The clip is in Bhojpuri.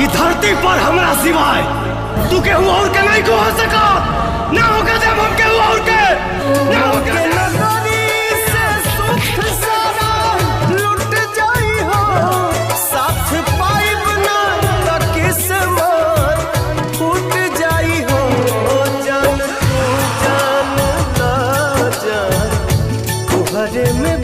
ई धरती पर हमरा सिवाय तू केहू और के नहीं को हो सका ना होगा जब हम केहू और के ना होगा नगरी से सुख सारा लुट जाई हो साथ पाइब ना त किस्मत फूट जाई हो जान तू जान ना जान तुहरे में